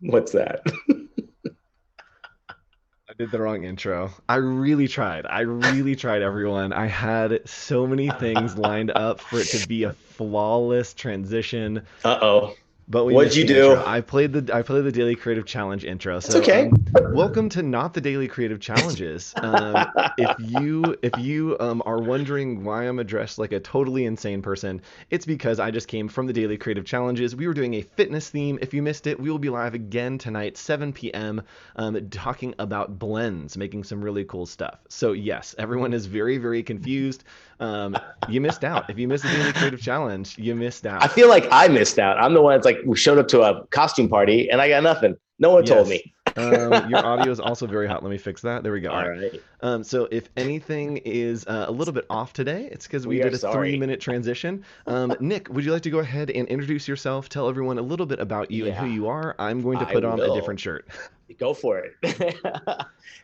What's that? I did the wrong intro. I really tried. I really tried, everyone. I had so many things lined up for it to be a flawless transition, Uh-oh. but we What'd missed you the intro. do? I played the Daily Creative Challenge intro. That's So okay. welcome to Not the Daily Creative Challenges. If you are wondering why I'm addressed like a totally insane person, it's because I just came from the Daily Creative Challenges. We were doing a fitness theme. If you missed it, we will be live again tonight, 7 p.m. Talking about blends, making some really cool stuff. So yes, everyone is very, very confused. You missed out. If you missed the Daily Creative Challenge, you missed I out. feel like I missed out. I'm the one that's like, we showed up to a costume party and I got nothing. No one told Yes. me. Your audio is also very hot. Let me fix that. There we go. All All right. right. So if anything is a little bit off today, it's because we We are did a three sorry. minute transition. Nick, would you like to go ahead and introduce yourself? Tell everyone a little bit about you and who Yeah, you are. I'm going to I put on a different will. shirt. Go for it.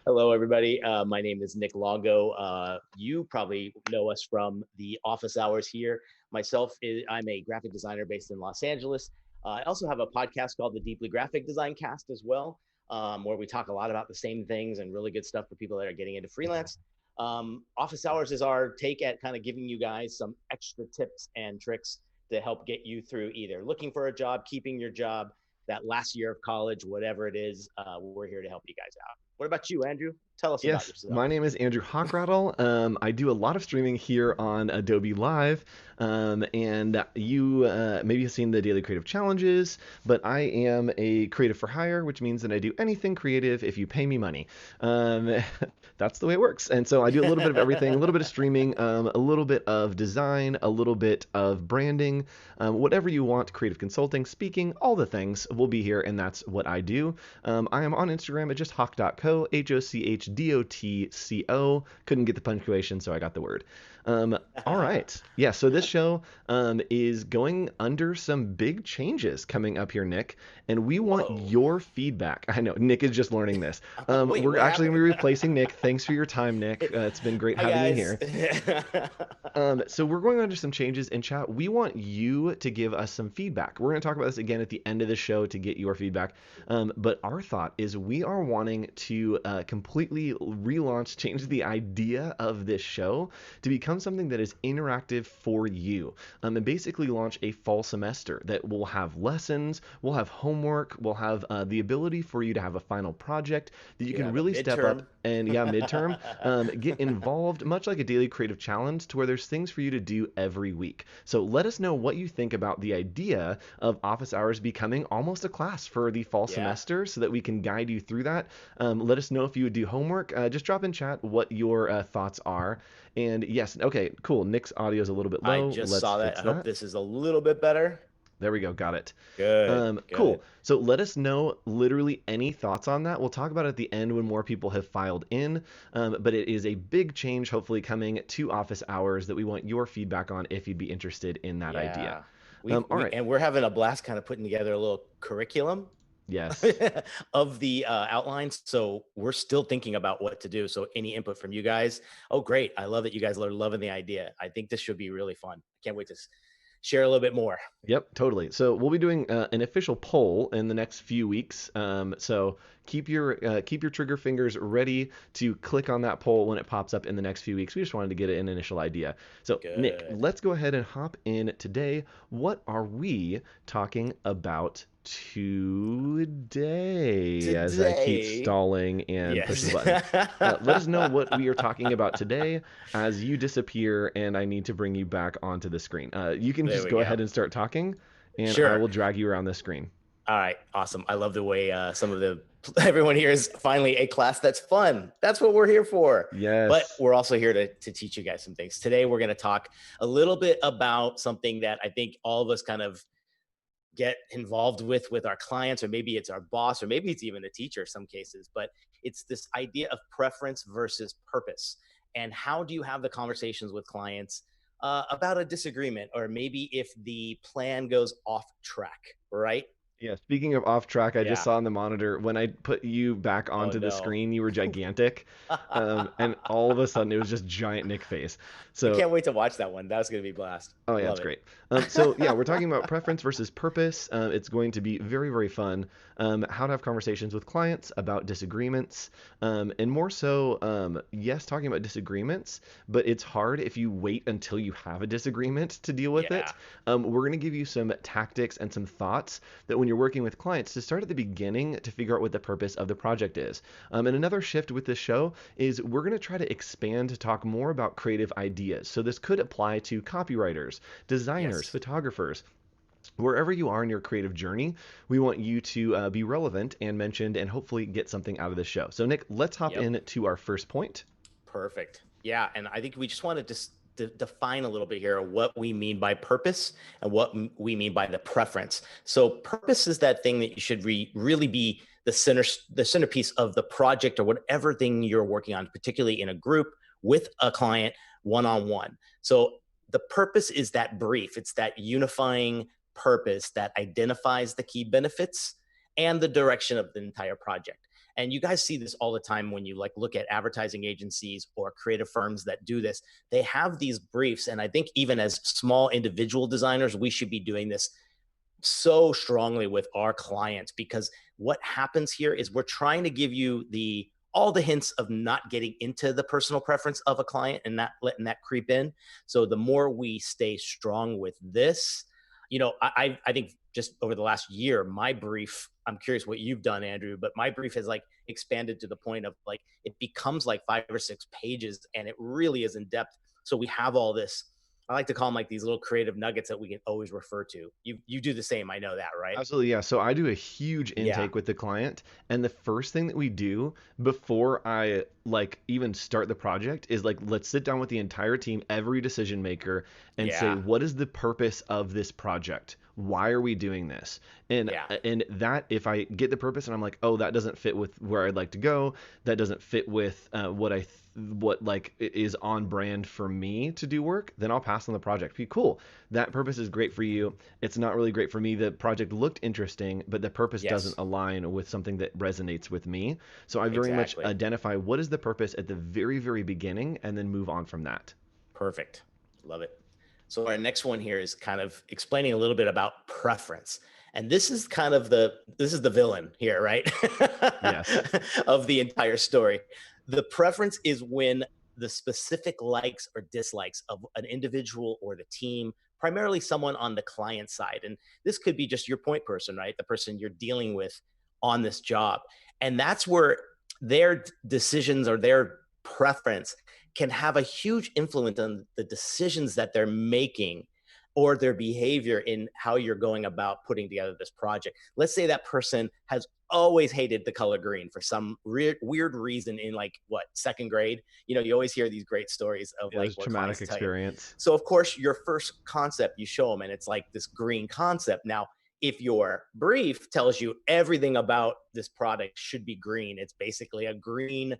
Hello, everybody. My name is Nick Longo. You probably know us from the office hours here. I'm a graphic designer based in Los Angeles. I also have a podcast called the Deeply Graphic Design Cast as well, where we talk a lot about the same things and really good stuff for people that are getting into freelance. Office hours is our take at kind of giving you guys some extra tips and tricks to help get you through either looking for a job, keeping your job, that last year of college, whatever it is, we're here to help you guys out. What about you, Andrew? Tell us about Yes, yourself. my name is Andrew Hochradel. I do a lot of streaming here on Adobe Live, and you maybe have seen the daily creative challenges, but I am a creative for hire, which means that I do anything creative if you pay me money. Um, that's the way it works. And so I do a little bit of everything, a little bit of streaming, a little bit of design, a little bit of branding, whatever you want, creative consulting, speaking, all the things will be here, and that's what I do. I am on Instagram at just hoch.co, HOCHDOTCO. Couldn't get the punctuation, so I got the word. All right. Yeah, so this show is going under some big changes coming up here, Nick, and we want Whoa. your feedback. I know Nick is just learning this. Wait, We're what actually going to happened? be replacing Nick. Thanks for your time, Nick. It's been great Hi, having you guys. here. So we're going under some changes in chat. We want you to give us some feedback. We're going to talk about this again at the end of the show to get your feedback. But our thought is we are wanting to completely relaunch, change the idea of this show to become something that is interactive for you. And basically launch a fall semester that will have lessons, we'll have homework, we'll have the ability for you to have a final project that you You can have a really step up midterm. and, yeah, midterm, get involved, much like a daily creative challenge, to where there's things for you to do every week. So let us know what you think about the idea of office hours becoming almost a class for the fall Yeah. semester so that we can guide you through that. Let us know if you would do homework. Just drop in chat what your thoughts are. And yes, okay, cool. Nick's audio is a little bit I low. just Let's saw that. fix I hope that. this is a little bit better. There we go. Got it. Good, good. Cool. So let us know literally any thoughts on that. We'll talk about it at the end when more people have filed in. But it is a big change, hopefully coming to office hours that we want your feedback on if you'd be interested in that idea. Yeah. We All we right. and we're having a blast kind of putting together a little curriculum Yes. of the outlines. So we're still thinking about what to do. So any input from you guys? Oh, great! I love that you guys are loving the idea. I think this should be really fun. Can't wait to share a little bit more. Yep, totally. So we'll be doing an official poll in the next few weeks. So keep your trigger fingers ready to click on that poll when it pops up in the next few weeks. We just wanted to get an initial idea. So Nick, Good. let's go ahead and hop in today. What are we talking about today? As I keep Today, stalling and pushing yes. the button. Let us know what we are talking about today as you disappear and I need to bring you back onto the screen. You can There just we go go. ahead and start talking, and I Sure. will drag you around the screen. All right. Awesome. I love the way some of the everyone here is finally a class that's fun. That's what we're here for. But Yes. we're also here to teach you guys some things. Today, we're going to talk a little bit about something that I think all of us kind of get involved with our clients, or maybe it's our boss, or maybe it's even the teacher in some cases. But it's this idea of preference versus purpose. And how do you have the conversations with clients about a disagreement, or maybe if the plan goes off track, right? Yeah, speaking of off track, I just Yeah. saw on the monitor when I put you back Oh onto the no. screen, you were gigantic. And all of a sudden it was just giant Nick face. I So can't wait to watch that one. That's gonna be a blast. oh yeah, it's Love it. great. So yeah, we're talking about preference versus purpose. It's going to be very, very fun. How to have conversations with clients about disagreements, and more so, yes, talking about disagreements, but it's hard if you wait until you have a disagreement to deal with Yeah. it. We're going to give you some tactics and some thoughts that when you're working with clients to start at the beginning to figure out what the purpose of the project is. And another shift with this show is we're going to try to expand to talk more about creative ideas. So this could apply to copywriters, designers, Yes. photographers. Wherever you are in your creative journey, we want you to be relevant and mentioned and hopefully get something out of the show. So, Nick, let's hop Yep. in to our first point. Perfect. Yeah, and I think we just wanted to define a little bit here what we mean by purpose and what we mean by the preference. So purpose is that thing that you should really be the centerpiece of the project or whatever thing you're working on, particularly in a group with a client one-on-one. So the purpose is that brief. It's that unifying purpose that identifies the key benefits and the direction of the entire project. And you guys see this all the time when you like look at advertising agencies or creative firms that do this. They have these briefs, and I think even as small individual designers, we should be doing this so strongly with our clients, because what happens here is we're trying to give you all the hints of not getting into the personal preference of a client and not letting that creep in. So the more we stay strong with this, I think just over the last year, my brief, I'm curious what you've done, Andrew, but my brief has like expanded to the point of like it becomes like 5 or 6 pages and it really is in depth. So we have all this. I like to call them like these little creative nuggets that we can always refer to. You do the same. I know that, right? Absolutely, yeah. So I do a huge Yeah. intake with the client, and the first thing that we do before I like even start the project is like let's sit down with the entire team, every decision maker, and say Yeah. what is the purpose of this project? Why are we doing this? And Yeah. and that if I get the purpose and I'm like, oh, that doesn't fit with where I'd like to go, that doesn't fit with what like is on brand for me to do work, then I'll pass on the project. Be cool. That purpose is great for you. It's not really great for me. The project looked interesting, but the purpose doesn't Yes. align with something that resonates with me. So I very much Exactly. identify what is the purpose at the very, very beginning and then move on from that. Perfect. Love it. So our next one here is kind of explaining a little bit about preference. And this is kind of this is the villain here, right? Yes. Of the entire story. The preference is when the specific likes or dislikes of an individual or the team, primarily someone on the client side. And this could be just your point person, right? The person you're dealing with on this job. And that's where their decisions or their preference can have a huge influence on the decisions that they're making or their behavior in how you're going about putting together this project. Let's say that person has always hated the color green for some weird reason in like what, second grade. You always hear these great stories of Yeah, like there's where traumatic clients tell you. experience. So of course your first concept you show them and it's like this green concept. Now if your brief tells you everything about this product should be green, it's basically a green,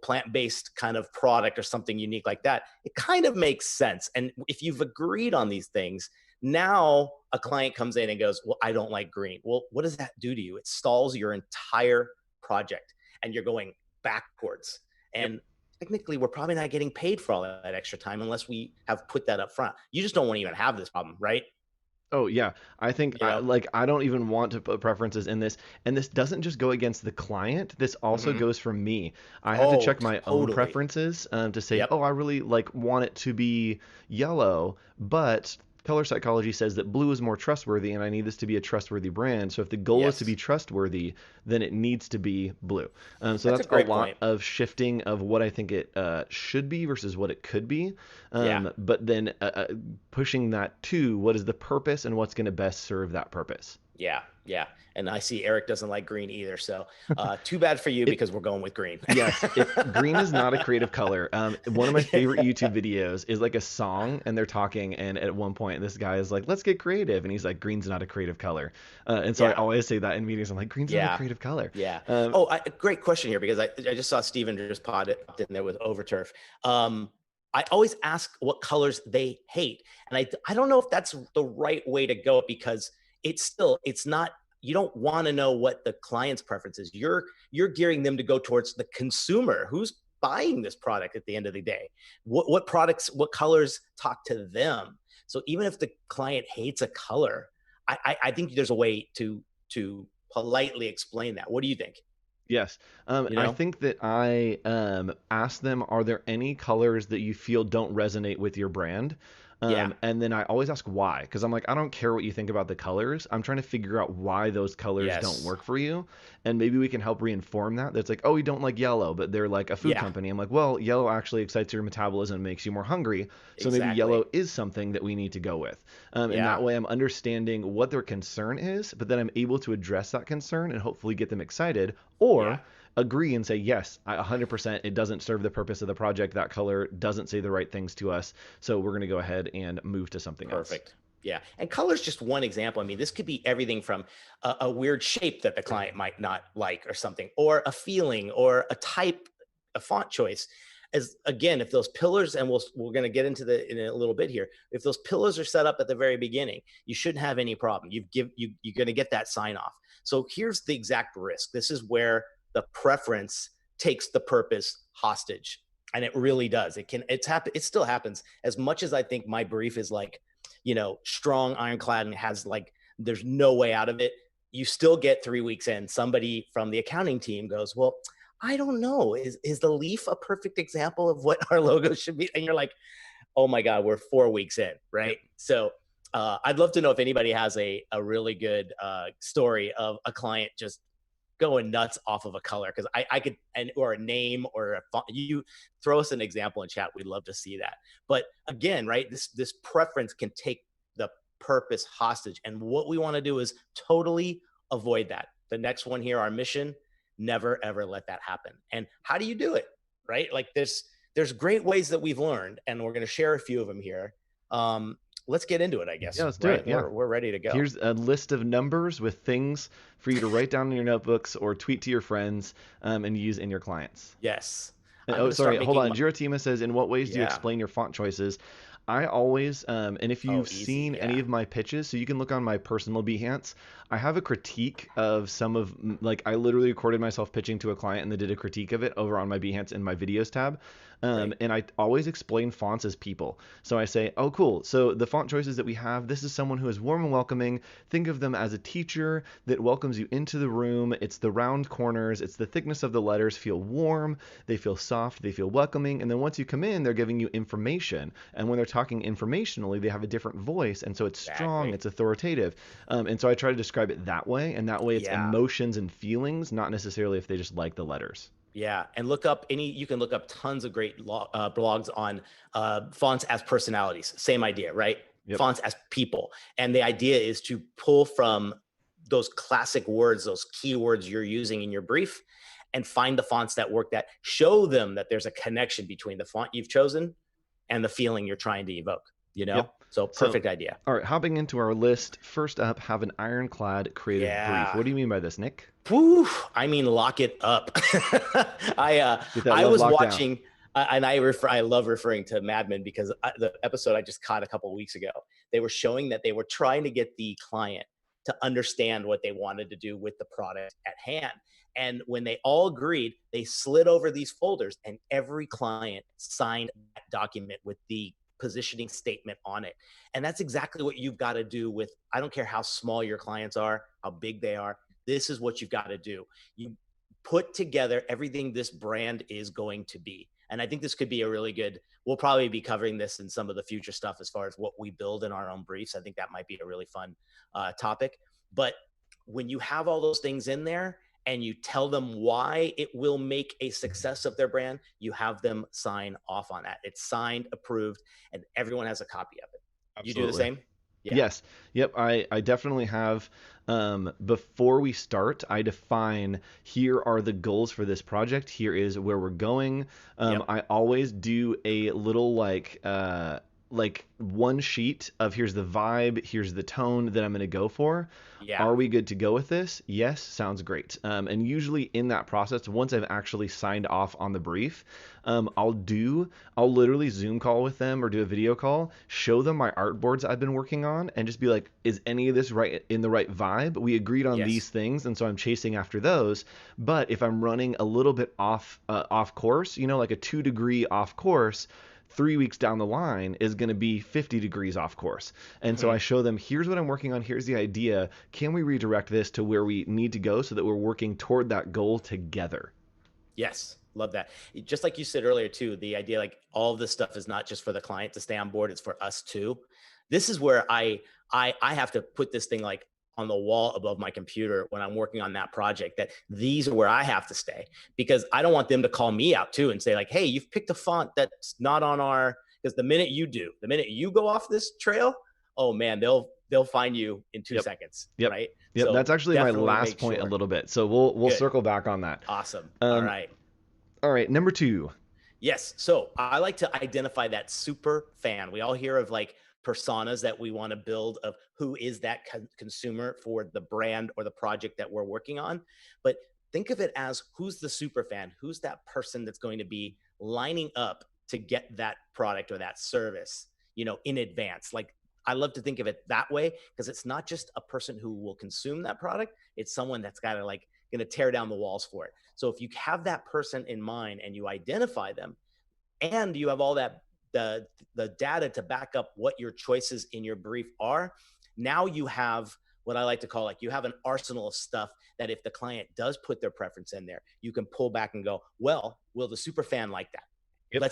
plant-based kind of product or something unique like that, it kind of makes sense. And if you've agreed on these things, now a client comes in and goes, well, I don't like green. Well, what does that do to you? It stalls your entire project and you're going backwards. Yep. And technically, we're probably not getting paid for all that extra time unless we have put that up front. You just don't want to even have this problem, right? Oh yeah, I think You know? I don't even want to put preferences in this, and this doesn't just go against the client. This also Mm-hmm. goes for me. I have to Oh, check my own totally. preferences to say, Yep. oh, I really like want it to be yellow, but color psychology says that blue is more trustworthy, and I need this to be a trustworthy brand. So if the goal is to be Yes. trustworthy, then it needs to be blue. So That's a that's a great lot point. of shifting of what I think it should be versus what it could be. Yeah. But then pushing that to what is the purpose and what's going to best serve that purpose. Yeah, yeah. And I see Eric doesn't like green either. So too bad for you It because we're going with green. Yes, green is not a creative color. One of my favorite YouTube videos is like a song and they're talking and at one point this guy is like, "Let's get creative," and he's like, "Green's not a creative color," and so I Yeah, always say that in meetings. I'm like, "Green's not a yeah, creative color." yeah. Um, Oh, great question here because I just saw Steven just popped in there with Overturf. I always ask what colors they hate. And I don't know if that's the right way to go because it's not, you don't want to know what the client's preference is. You're gearing them to go towards the consumer who's buying this product at the end of the day. What products, what colors talk to them. So even if the client hates a color, I think there's a way to politely explain that. What do you think? Yes. You I know? think that I ask them, are there any colors that you feel don't resonate with your brand? Yeah. And then I always ask why, because I'm like, I don't care what you think about the colors. I'm trying to figure out why those colors don't Yes. work for you. And maybe we can help reinform that. That's like, oh, we don't like yellow, but they're like a food Yeah. company. I'm like, well, yellow actually excites your metabolism and makes you more hungry. So maybe Exactly. yellow is something that we need to go with. And Yeah. that way I'm understanding what their concern is, but then I'm able to address that concern and hopefully get them excited. Yeah. Or agree and say, yes, 100%, it doesn't serve the purpose of the project. That color doesn't say the right things to us. So we're going to go ahead and move to something else. Perfect. Yeah. And color is just one example. I mean, this could be everything from a weird shape that the client might not like or something, or a feeling or a type, a font choice. As again, if those pillars, and we're going to get into the in a little bit here, if those pillars are set up at the very beginning, you shouldn't have any problem. You're going to get that sign off. So here's the exact risk. This is where the preference takes the purpose hostage. And it really does. It still happens. As much as I think my brief is like, strong, ironclad, and has like, there's no way out of it. You still get 3 weeks in, somebody from the accounting team goes, well, I don't know. Is the leaf a perfect example of what our logo should be? And you're like, oh my God, we're 4 weeks in, Yep. right? So I'd love to know if anybody has a really good story of a client just going nuts off of a color, because I could, or a name or a font. You throw us an example in chat. We'd love to see that. But again, right, this preference can take the purpose hostage, and what we want to do is totally avoid that. The next one here, our mission: never ever let that happen. And how do you do it? Right, like there's great ways that we've learned, and we're going to share a few of them here. Let's get into it, I Yeah, guess. let's do Right, it. Yeah. we're ready to go. Here's a list of numbers with things for you to write down in your notebooks or tweet to your friends and use in your clients. Yes, I'm Oh, going to sorry. start Hold making on. Giratima says, in what ways do you yeah. explain your font choices? I always, and if Oh, you've easy. seen any Yeah. of my pitches, so you can look on my personal Behance, I have a critique of some of, like, I literally recorded myself pitching to a client and they did a critique of it over on my Behance in my videos tab. Great. And I always explain fonts as people. So I say, oh, cool. So the font choices that we have, this is someone who is warm and welcoming. Think of them as a teacher that welcomes you into the room. It's the round corners, it's the thickness of the letters feel warm, they feel soft, they feel welcoming. And then once you come in, they're giving you information. And when they're talking informationally, they have a different voice. And so it's strong, Exactly. it's authoritative. And so I try to describe it that way. And that way it's Yeah. emotions and feelings, not necessarily if they just like the letters. Yeah. And you can look up tons of great blogs on fonts as personalities. Same idea, right? Yep. Fonts as people. And the idea is to pull from those classic words, those keywords you're using in your brief, and find the fonts that work, that show them that there's a connection between the font you've chosen and the feeling you're trying to evoke, Yep. So So, perfect idea. all right, hopping into our list. First up, have an ironclad creative brief. Yeah. What do you mean by this, Nick? Whew, I mean, lock it up. I Get that I love was locked down. watching, and I love referring to Mad Men, because the episode I just caught a couple of weeks ago, they were showing that they were trying to get the client to understand what they wanted to do with the product at hand. And when they all agreed, they slid over these folders, and every client signed that document with the positioning statement on it. And that's exactly what you've got to do with, I don't care how small your clients are, how big they are. This is what you've got to do. You put together everything this brand is going to be. And I think this could be a really good, we'll probably be covering this in some of the future stuff as far as what we build in our own briefs. I think that might be a really fun topic. But when you have all those things in there and you tell them why it will make a success of their brand, you have them sign off on that. It's signed, approved, and everyone has a copy of it. You do the Absolutely. same? Yeah. Yes. Yep. I definitely have. Before we start, I define, here are the goals for this project. Here is where we're going. Yep. I always do a little like one sheet of here's the vibe, here's the tone that I'm going to go for. Yeah. Are we good to go with this? Yes, sounds great. And usually in that process, once I've actually signed off on the brief, I'll literally Zoom call with them or do a video call, show them my artboards I've been working on, and just be like, is any of this right in the right vibe? We agreed on Yes. these things, and so I'm chasing after those. But if I'm running a little bit off course, like a 2 degree off course, 3 weeks down the line is going to be 50 degrees off course. And so I show them, here's what I'm working on. Here's the idea. Can we redirect this to where we need to go so that we're working toward that goal together? Yes. Love that. Just like you said earlier too, the idea like all of this stuff is not just for the client to stay on board, it's for us too. This is where I have to put this thing like on the wall above my computer when I'm working on that project, that these are where I have to stay, because I don't want them to call me out too and say like, hey, you've picked a font that's not on our, because the minute you go off this trail, oh man, they'll find you in 2 seconds. Yep. Right. Yep. So That's actually my definitely last make point a sure. little bit. So we'll Good. circle back on that. Awesome. All right. All right. Number 2. Yes. So I like to identify that super fan. We all hear of like personas that we want to build of who is that consumer for the brand or the project that we're working on. But think of it as who's the super fan? Who's that person that's going to be lining up to get that product or that service, in advance? Like I love to think of it that way, because it's not just a person who will consume that product. It's someone that's got to like going to tear down the walls for it. So if you have that person in mind and you identify them, and you have all that the data to back up what your choices in your brief are, now you have what I like to call, like, you have an arsenal of stuff that if the client does put their preference in there, you can pull back and go, well, will the super fan like that? Yep.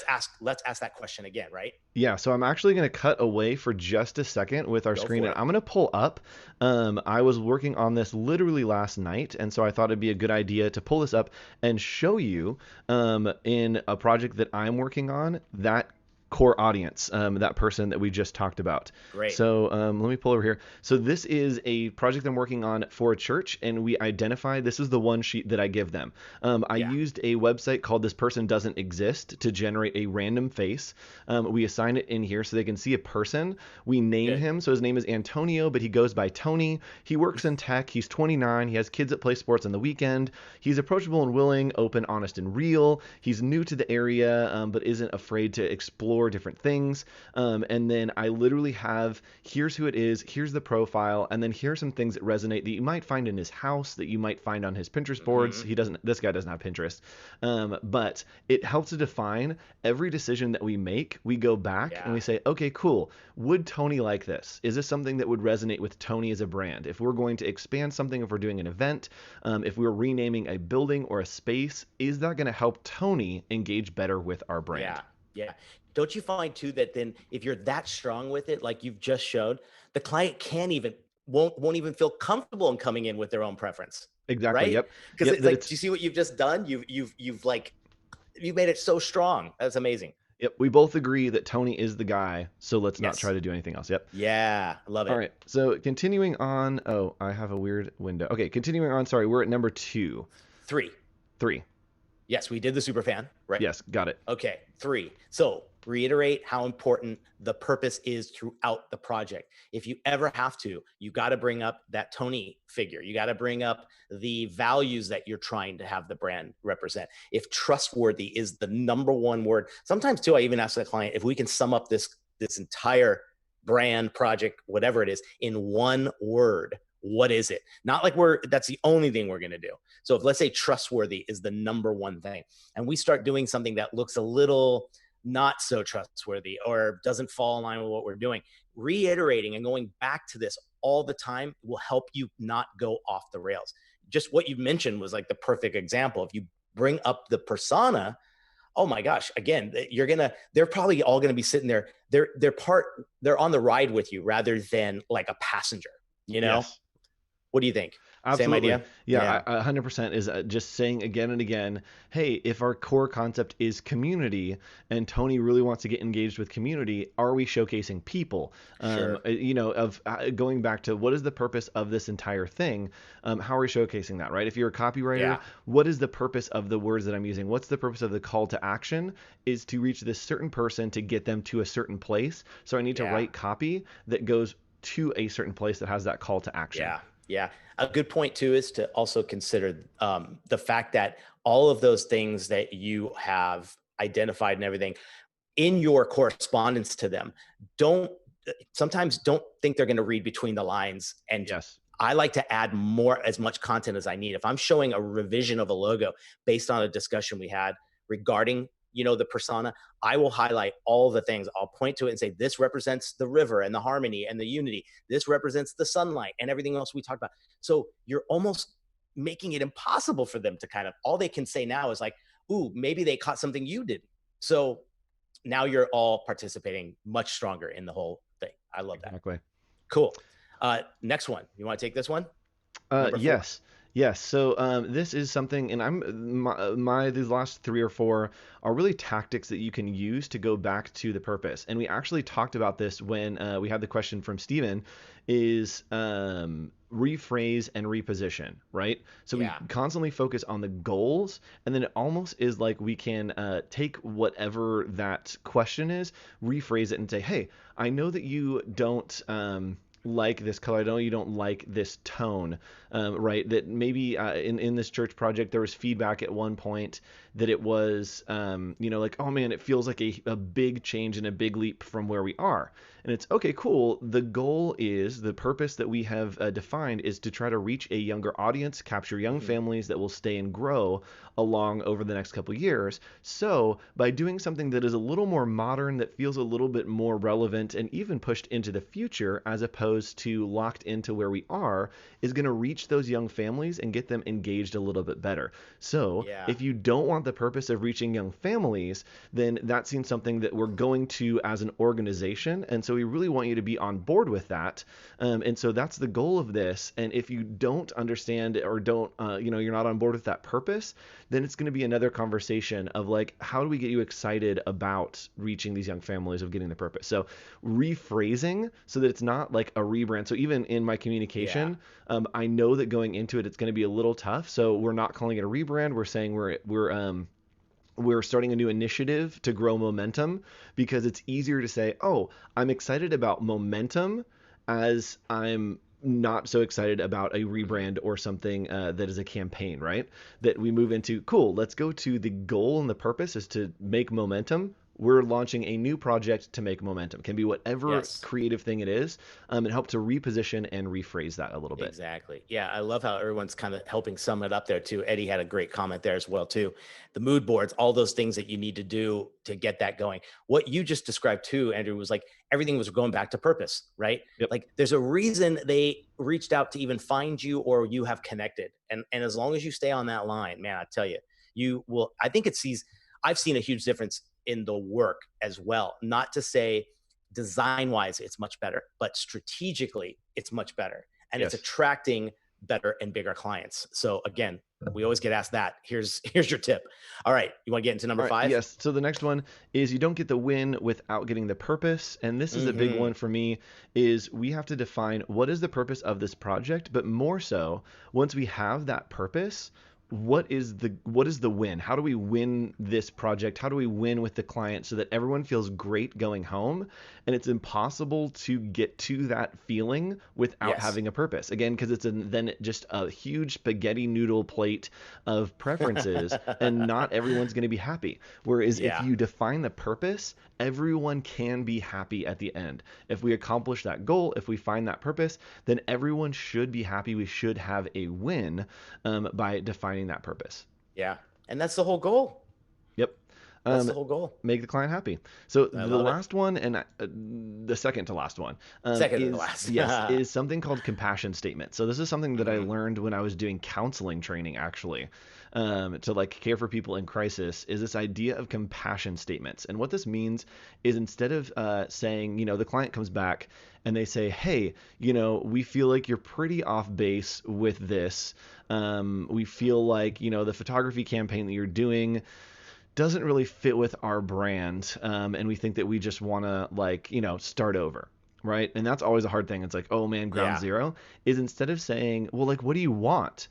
Let's ask that question again, right? Yeah, so I'm actually going to cut away for just a second with our Go screen, for and it. I'm going to pull up. I was working on this literally last night, and so I thought it'd be a good idea to pull this up and show you in a project that I'm working on that core audience, that person that we just talked about. Great. So let me pull over here. So this is a project I'm working on for a church, and we identified, this is the one sheet that I give them. I used a website called This Person Doesn't Exist to generate a random face. We assign it in here so they can see a person. We name him. So his name is Antonio, but he goes by Tony. He works in tech. He's 29. He has kids that play sports on the weekend. He's approachable and willing, open, honest, and real. He's new to the area, but isn't afraid to explore different things. And then I literally have, here's who it is, here's the profile, and then here's some things that resonate that you might find in his house, that you might find on his Pinterest boards. This guy doesn't have Pinterest. But it helps to define every decision that we make. We go back and we say, okay, cool. Would Tony like this? Is this something that would resonate with Tony as a brand? If we're going to expand something, if we're doing an event, if we're renaming a building or a space, is that going to help Tony engage better with our brand? Yeah. Don't you find too that then if you're that strong with it, like you've just showed, the client won't even feel comfortable in coming in with their own preference. Exactly. Right? Yep. Because it's like, do you see what you've just done? You've made it so strong. That's amazing. Yep. We both agree that Tony is the guy, so let's not try to do anything else. Yep. Yeah. I love it. All right. So continuing on. Oh, I have a weird window. Okay. Continuing on. Sorry. We're at number 2. 3. Yes, we did the super fan, right? Yes, got it. Okay, 3. So reiterate how important the purpose is throughout the project. If you ever have to, you got to bring up that Tony figure. You got to bring up the values that you're trying to have the brand represent. If trustworthy is the number one word, sometimes too, I even ask the client if we can sum up this entire brand project, whatever it is, in one word. What is it? Not like that's the only thing we're going to do. So if let's say trustworthy is the number one thing, and we start doing something that looks a little not so trustworthy or doesn't fall in line with what we're doing, reiterating and going back to this all the time will help you not go off the rails. Just what you mentioned was like the perfect example. If you bring up the persona, oh my gosh, again, they're probably all going to be sitting there. They're on the ride with you rather than like a passenger, Yes. What do you think? Same Absolutely. idea? Yeah, Yeah, 100% is just saying again and again, hey, if our core concept is community and Tony really wants to get engaged with community, are we showcasing people? sure. Of going back to what is the purpose of this entire thing? How are we showcasing that, right? If you're a copywriter, Yeah, what is the purpose of the words that I'm using? What's the purpose of the call to action? Is to reach this certain person to get them to a certain place. So I need to yeah. write copy that goes to a certain place that has that call to action. Yeah, yeah. A good point too is to also consider the fact that all of those things that you have identified and everything in your correspondence to them, don't sometimes don't think they're going to read between the lines. And Yes. I like to add more as much content as I need. If I'm showing a revision of a logo based on a discussion we had regarding, the persona, I will highlight all the things. I'll point to it and say, this represents the river and the harmony and the unity. This represents the sunlight and everything else we talked about. So you're almost making it impossible for them to all they can say now is like, ooh, maybe they caught something you didn't. So now you're all participating much stronger in the whole thing. I love that. Exactly. Cool. Next one. You want to take this one? Number 4. Yes, yes. So this is something, and these last three or four are really tactics that you can use to go back to the purpose. And we actually talked about this when we had the question from Steven, is rephrase and reposition, right? So we Yeah. constantly focus on the goals, and then it almost is like we can take whatever that question is, rephrase it, and say, hey, I know that you don't. Like this color. I know you don't like this tone, right? That maybe in this church project there was feedback at one point that it was, like, oh man, it feels like a big change and a big leap from where we are. And it's okay, cool. The goal is the purpose that we have defined is to try to reach a younger audience, capture young Hmm. families that will stay and grow along over the next couple of years. So by doing something that is a little more modern, that feels a little bit more relevant and even pushed into the future as opposed to locked into where we are, is going to reach those young families and get them engaged a little bit better. So Yeah. if you don't want the purpose of reaching young families, then that seems something that we're going to as an organization. And so we really want you to be on board with that. And so that's the goal of this. And if you don't understand or don't, you're not on board with that purpose, then it's going to be another conversation of like, how do we get you excited about reaching these young families, of getting the purpose? So rephrasing so that it's not like a rebrand. So even in my Yeah. communication, I know that going into it, it's going to be a little tough. So we're not calling it a rebrand. We're saying we're starting a new initiative to grow momentum, because it's easier to say, oh, I'm excited about momentum, as I'm not so excited about a Hmm. rebrand or something that is a campaign, right? That we move into, cool, let's go to the goal, and the purpose is to make momentum. We're launching a new project to make momentum. Can be whatever Yes. creative thing it is, and help to reposition and rephrase that a little bit. Exactly. Yeah, I love how everyone's kind of helping sum it up there too. Eddie had a great comment there as well too. The mood boards, all those things that you need to do to get that going. What you just described too, Andrew, was like everything was going back to purpose, right? Yep. Like there's a reason they reached out to even find you or you have connected. And as long as you stay on that line, man, I tell you, you will I think I've seen a huge difference in the work as well. Not to say design wise it's much better, but strategically it's much better and it's Yes. attracting better and bigger clients. So again, we always get asked that. Here's your tip. All right, you want to get into number All right, 5? yes. So the next one is you don't get the win without getting the purpose. And this is a big Mm-hmm. one for me, is we have to define what is the purpose of this project, but more so, once we have that purpose, what is the win? How do we win this project? How do we win with the client so that everyone feels great going home? And it's impossible to get to that feeling without Yes. having a purpose. Again, because then just a huge spaghetti noodle plate of preferences, and not everyone's going to be happy. Whereas if Yeah. you define the purpose, everyone can be happy at the end. If we accomplish that goal, if we find that purpose, then everyone should be happy. We should have a win by defining that purpose. Yeah. And that's the whole goal. Yep. That's Um, the whole goal. make the client happy. So I the love it. last one, and the second to last one, Second to the is last. yes, is something called compassion statement. So this is something that I Hmm. learned when I was doing counseling training, actually, to like care for people in crisis. Is this idea of compassion statements? And what this means is instead of saying, the client comes back and they say, hey, we feel like you're pretty off base with this. We feel like, the photography campaign that you're doing doesn't really fit with our brand, and we think that we just want to start over, right? And that's always a hard thing. It's like, oh man, ground Yeah. zero. Is instead of saying, well, like, what do you want,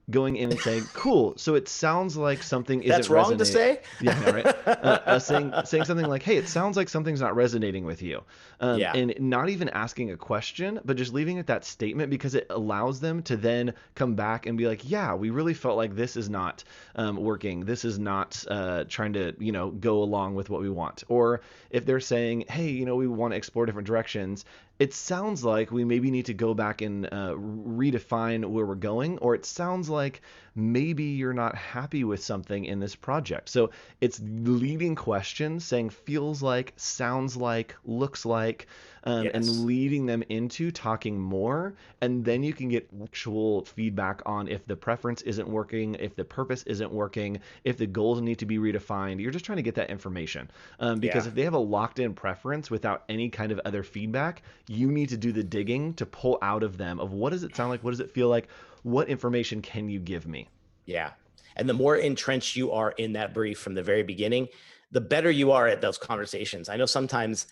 going in and saying, cool, so it sounds like something isn't That's wrong to resonate. say. Yeah, I know, right? Saying something like, hey, it sounds like something's not resonating with you, Yeah. and not even asking a question, but just leaving it that statement, because it allows them to then come back and be like, yeah, we really felt like this is not working. This is not trying to, go along with what we want. Or if they're saying, hey, we want to explore different directions, it sounds like we maybe need to go back and redefine where we're going, or it sounds like maybe you're not happy with something in this project. So it's leading questions, saying feels like, sounds like, looks like, and Yes. leading them into talking more. And then you can get actual feedback on if the preference isn't working, if the purpose isn't working, if the goals need to be redefined. You're just trying to get that information. Because Yeah. if they have a locked in preference without any kind of other feedback, you need to do the digging to pull out of them of what does it sound like? What does it feel like? What information can you give me? Yeah. And the more entrenched you are in that brief from the very beginning, the better you are at those conversations. I know sometimes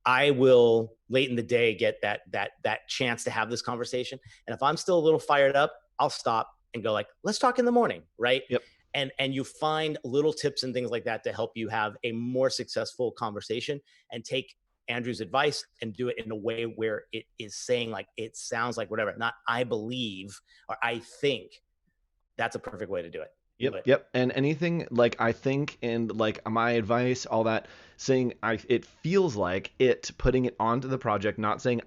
I will late in the day get that chance to have this conversation. And if I'm still a little fired up, I'll stop and go like, let's talk in the morning, right? Yep. And you find little tips and things like that to help you have a more successful conversation, and take Andrew's advice and do it in a way where it is saying like, it sounds like whatever, not I believe or I think. That's a perfect way to do it. Yep, But yep. And anything like I think and like my advice, all that, saying it feels like it, putting it onto the project, not saying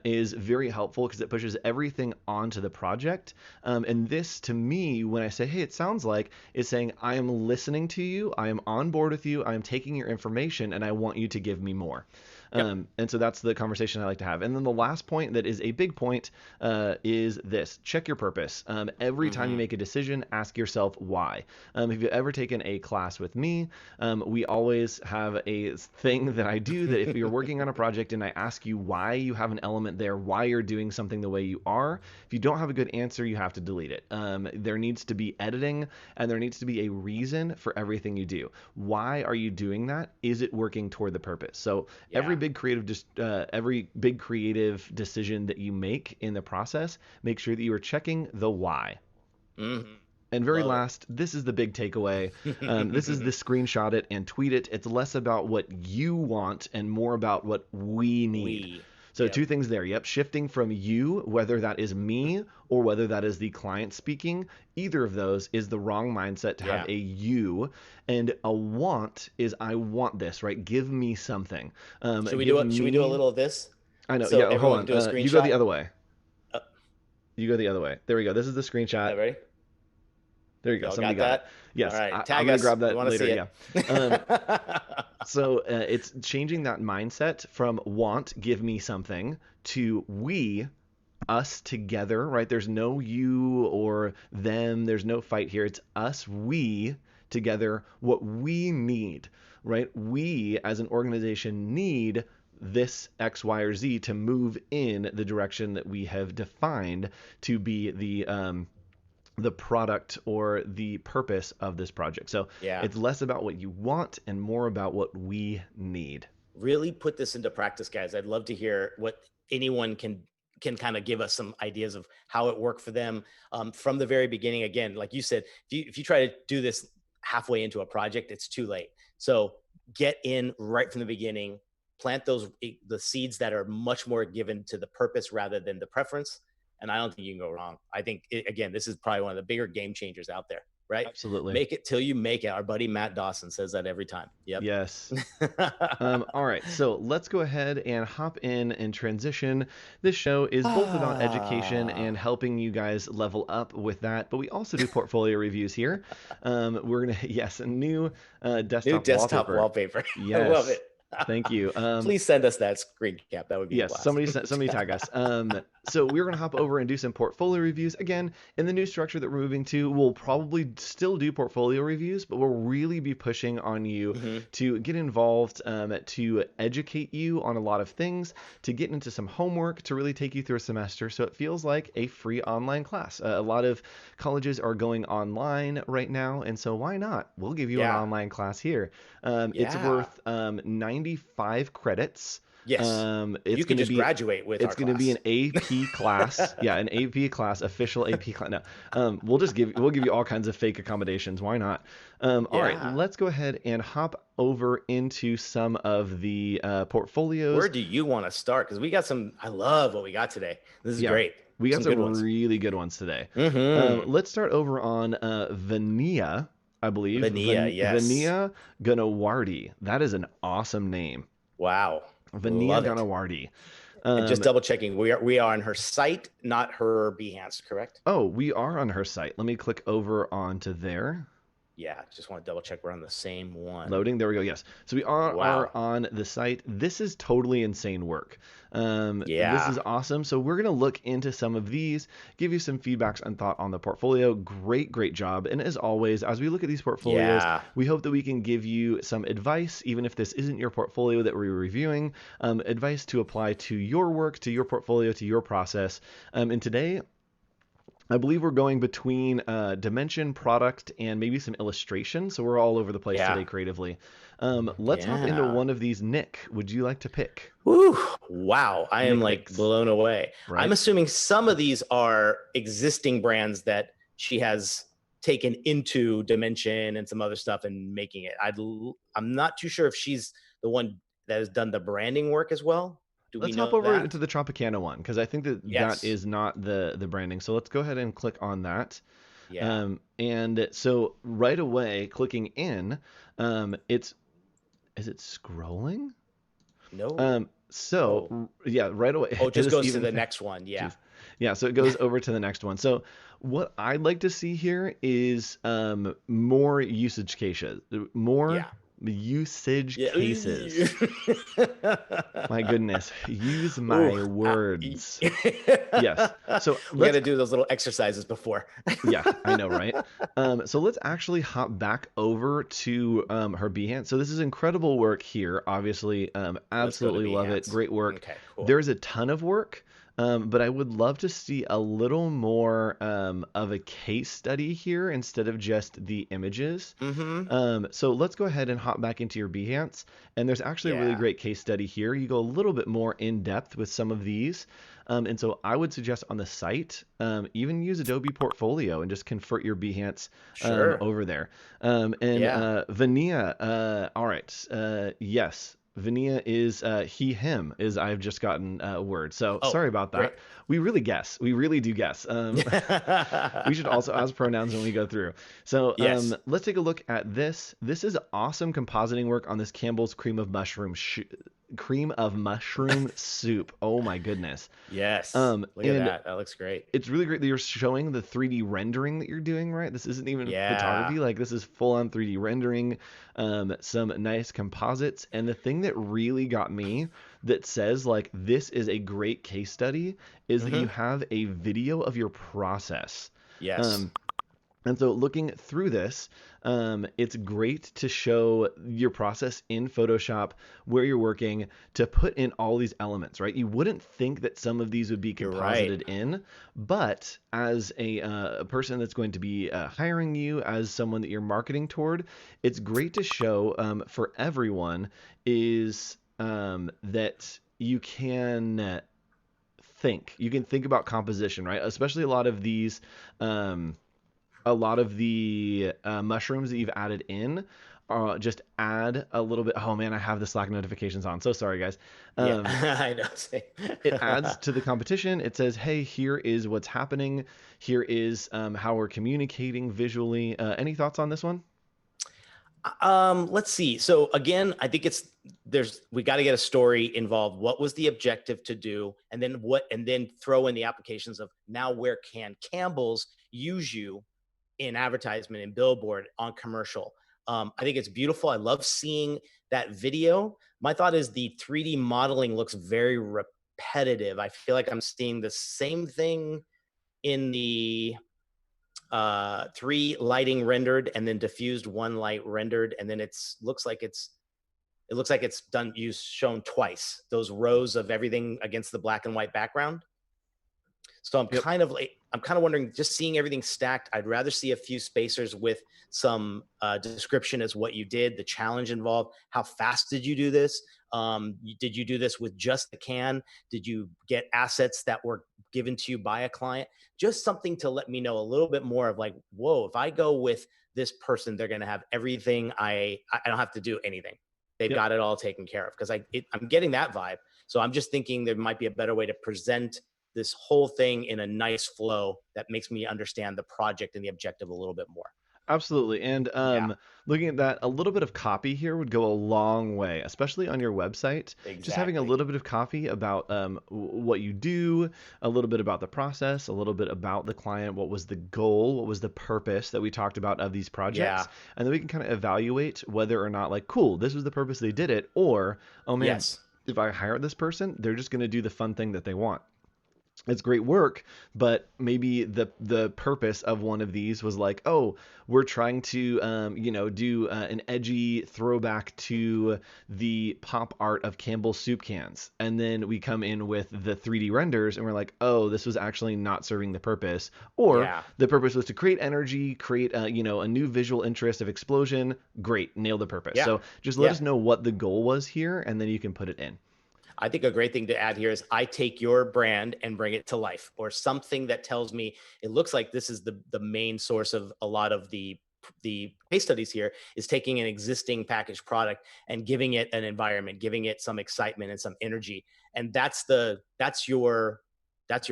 is very helpful because it pushes everything onto the project. And this to me, when I say, hey, it sounds like, is saying I am listening to you, I am on board with you, I am taking your information, and I want you to give me more. yep. And so that's the conversation I like to have. And then the last point that is a big point is this: check your purpose. Every time you Mm-hmm. make a decision, ask yourself why. If you've ever taken a class with me, we always have a thing that I do that if you're working on a project and I ask you why you have an element there, why you're doing something the way you are, if you don't have a good answer, you have to delete it. There needs to be editing, and there needs to be a reason for everything you do. Why are you doing that? Is it working toward the purpose? So Yeah. every big creative decision that you make in the process, make sure that you are checking the why. Mm-hmm. And very Love last, this is the big takeaway. This is the it. screenshot it and tweet it. It's less about what you want and more about what we need. We. So Yep. two things there. Yep, shifting from you, whether that is me or whether that is the client speaking, either of those is the wrong mindset to have Yeah. a you. And a want is I want this, right? Give me something. Should we do Give it? Should we do a me. little of this I know. so Yeah. Hold everyone can on. do a You go the screenshot? other way. Uh, You go the other way. There we go. This is the screenshot. ready? There you go. Y'all Somebody got got it. that? All Yes, right. I'm Tag gonna us. grab We that want to later. see Yeah. it. So it's changing that mindset from want, give me something, to we, us together, right? There's no you or them. There's no fight here. It's us, we together, what we need, right? We as an organization need this X, Y, or Z to move in the direction that we have defined to be the product or the purpose of this project. So Yeah. it's less about what you want and more about what we need. Really put this into practice, guys. I'd love to hear what anyone can kind of give us some ideas of how it worked for them from the very beginning. Again, like you said, if you try to do this halfway into a project, it's too late. So get in right from the beginning, plant the seeds that are much more given to the purpose rather than the preference. And I don't think you can go wrong. I think again, this is probably one of the bigger game changers out there. right? Absolutely. Make it till you make it. Our buddy Matt Dawson says that every time. Yep. Yes. All right, so let's go ahead and hop in and transition. This show is both about education and helping you guys level up with that, but we also do portfolio reviews here. We're gonna, yes, a new New desktop desktop wallpaper. wallpaper. I love Yes, it. thank you. Please send us that screen cap. That would be a Yes, blast. somebody tag us. So we're gonna hop over and do some portfolio reviews again. In the new structure that we're moving to, we'll probably still do portfolio reviews, but we'll really be pushing on you to get involved, to educate you on a lot of things, to get into some homework, to really take you through a semester, so it feels like a free online class. A lot of colleges are going online right now, and so why not? We'll give you an Yeah. online class here. It's Yeah. worth 95 credits. Yes. It's You could going to just be graduate with our it's going to be class. an AP class. Yeah, an AP class, official AP class. No, we'll give you all kinds of fake accommodations. Why not? All right, Yeah. let's go ahead and hop over into some of the portfolios. Where do you want to start? Because we got some. I love what we got today. This is Yeah, great. we got Some good some ones. really good ones today. Mm-hmm. Let's start over on Vania, I believe. Vania, yes. Vania Gunawardi. That is an awesome name. Wow. Vania Love it. Gunawardi. And just double checking, we are on her site, not her Behance, correct? Oh, we are on her site. Let me click over onto there. Yeah, just want to double check we're on the same one. Loading. There we go. Yes. So we are Wow. on the site. This is totally insane work. This Yeah. is awesome. So we're going to look into some of these, give you some feedbacks and thought on the portfolio. Great job. And as always, as we look at these portfolios, Yeah. we hope that we can give you some advice, even if this isn't your portfolio that we're reviewing, advice to apply to your work, to your portfolio, to your process. And today, I believe we're going between dimension, product, and maybe some illustration. So we're all over the place Yeah. today creatively. Let's hop into Yeah. one of these. Nick, would you like to pick? Woo. Wow. I am Nick like picks, blown away. I'm right? assuming some of these are existing brands that she has taken into Dimension and some other stuff and making it. I'm not too sure if she's the one that has done the branding work as well. Do we Let's hop know over that? into the Tropicana one because I think that that Yes. is not the branding. So let's go ahead and click on that. Yeah. And so right away, clicking in, it's is it scrolling? No. Oh. Yeah, right away. Oh, it just It is goes to even. the next one. Yeah. Jeez. Yeah, so it goes over to the next one. So what I'd like to see here is more usage cases, more Yeah. usage Yeah. cases. My goodness, use Ooh. my words. Yes. So We got let's to do those little exercises before. yeah, I know, right? So let's actually hop back over to her Behance. So this is incredible work here. Obviously, Let's go to absolutely love it. Behance. Great work. Okay, cool. There's a ton of work, but I would love to see a little more of a case study here instead of just the images. Mm-hmm. So let's go ahead and hop back into your Behance. And there's actually a really Yeah. great case study here. You go a little bit more in depth with some of these. And so I would suggest on the site, even use Adobe Portfolio and just convert your Behance Sure. over there. Yeah. Vania, all right, yes. Vania is he, him, is I've just gotten a word. So Oh, sorry about great. that. We really guess. We really do guess. We should also ask pronouns when we go through. So Yes. let's take a look at this. This is awesome compositing work on this Campbell's cream of mushroom soup. Oh my goodness. Yes. Look at And that. That looks great. it's really great that you're showing the 3D rendering that you're doing, right? This isn't even Yeah. photography. Like this is full on 3D rendering, some nice composites. And the thing that really got me that says like this is a great case study is that you Mm-hmm. have a video of your process. Yes. Um, and so looking through this, it's great to show your process in Photoshop where you're working to put in all these elements, right? You wouldn't think that some of these would be You're right. composited in, but as a person that's going to be hiring you, as someone that you're marketing toward, it's great to show for everyone is that you can think about composition, right? Especially a lot of the mushrooms that you've added in just add a little bit. Oh man, I have the Slack notifications on. So sorry, guys. Yeah, Um, I know. Same. it adds to the competition. It says, hey, here is what's happening. Here is how we're communicating visually. Any thoughts on this one? Let's see. So again, I think we got to get a story involved. What was the objective to do? And then throw in the applications of now where can Campbell's use you in advertisement and billboard on commercial. I think it's beautiful. I love seeing that video. My thought is the 3D modeling looks very repetitive. I feel like I'm seeing the same thing in the 3 lighting rendered and then diffused 1 light rendered, and then it looks like it's shown twice, those rows of everything against the black and white background. So I'm Yep. kind of wondering, just seeing everything stacked, I'd rather see a few spacers with some description as what you did, the challenge involved, how fast did you do this? Did you do this with just the can? Did you get assets that were given to you by a client? Just something to let me know a little bit more of like, whoa, if I go with this person, they're going to have everything. I don't have to do anything. They've Yep. got it all taken care of, because I'm getting that vibe. So I'm just thinking there might be a better way to present this whole thing in a nice flow that makes me understand the project and the objective a little bit more. Absolutely. And Yeah, looking at that, a little bit of copy here would go a long way, especially on your website. Just having a exactly. little bit of copy about what you do, a little bit about the process, a little bit about the client, what was the goal, what was the purpose that we talked about of these Yeah. projects. And then we can kind of evaluate whether or not, like, cool, this was the purpose they did it, or, oh man, Yes. if I hire this person, they're just going to do the fun thing that they want. It's great work, but maybe the purpose of one of these was like, oh, we're trying to do an edgy throwback to the pop art of Campbell's soup cans, and then we come in with the 3D renders, and we're like, oh, this was actually not serving the purpose, or Yeah. the purpose was to create energy, create a new visual interest of explosion. Great, nail the purpose. Yeah. So just let Yeah. us know what the goal was here, and then you can put it in. I think a great thing to add here is I take your brand and bring it to life, or something that tells me it looks like this is the main source of a lot of the case studies here, is taking an existing packaged product and giving it an environment, giving it some excitement and some energy. And that's your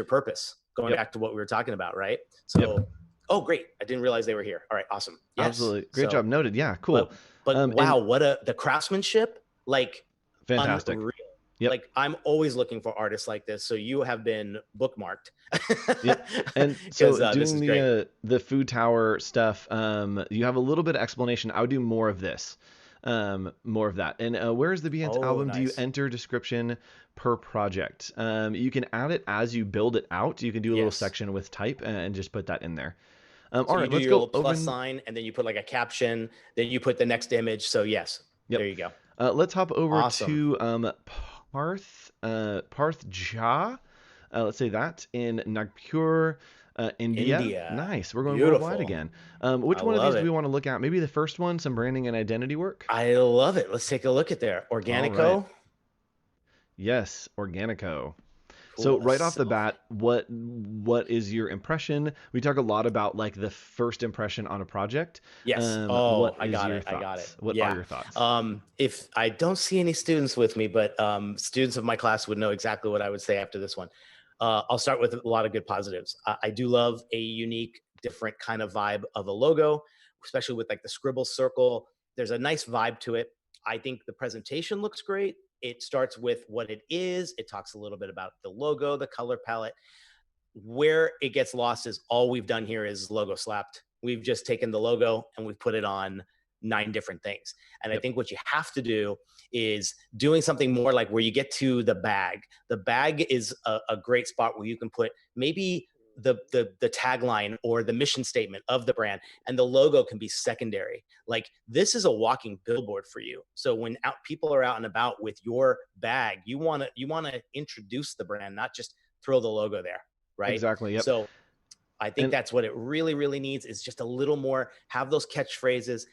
purpose. Going Yep. back to what we were talking about, right? Yep. So, oh great. I didn't realize they were here. All right, awesome. Yes. Absolutely. Great So, job. Noted. Yeah, cool. but And wow, the craftsmanship, like fantastic. unreal. Yep. Like I'm always looking for artists like this. So you have been bookmarked Yep. And because so this doing is great. the food tower stuff, you have a little bit of explanation. I would do more of this, more of that. And where is the Behance Oh, album? Do you nice. enter description per project? You can add it as you build it out. You can do a little Yes. section with type and just put that in there. So All you right, do let's your go little plus open. sign and then you put like a caption, then you put the next image. So yes, there Yep. you go. Let's hop over Awesome. to Parth Jha. Let's say that in Nagpur, India. India. Nice. We're going worldwide Beautiful. again. I Which one of these love do we it. want to look at? Maybe the first one, some branding and identity work. I love it. Let's take a look at there. All right. Organico. Yes, Organico. Pull So a right off the selfie. bat, what is your impression? We talk a lot about like the first impression on a project. Yes. What Oh, I is got your it. I got it. thoughts? What are Yeah. your thoughts? If I don't see any students with me, but students of my class would know exactly what I would say after this one. I'll start with a lot of good positives. I do love a unique, different kind of vibe of a logo, especially with like the scribble circle. There's a nice vibe to it. I think the presentation looks great. It starts with what it is. It talks a little bit about the logo, the color palette. Where it gets lost is all we've done here is logo slapped. We've just taken the logo and we've put it on 9 different things. And I Yep. think what you have to do is doing something more like where you get to the bag. The bag is a great spot where you can put maybe the tagline or the mission statement of the brand, and the logo can be secondary. Like this is a walking billboard for you. So when people are out and about with your bag, you want to introduce the brand, not just throw the logo there, right? Exactly. Yep. So I think And that's what it really, really needs, is just a little more, have those catchphrases,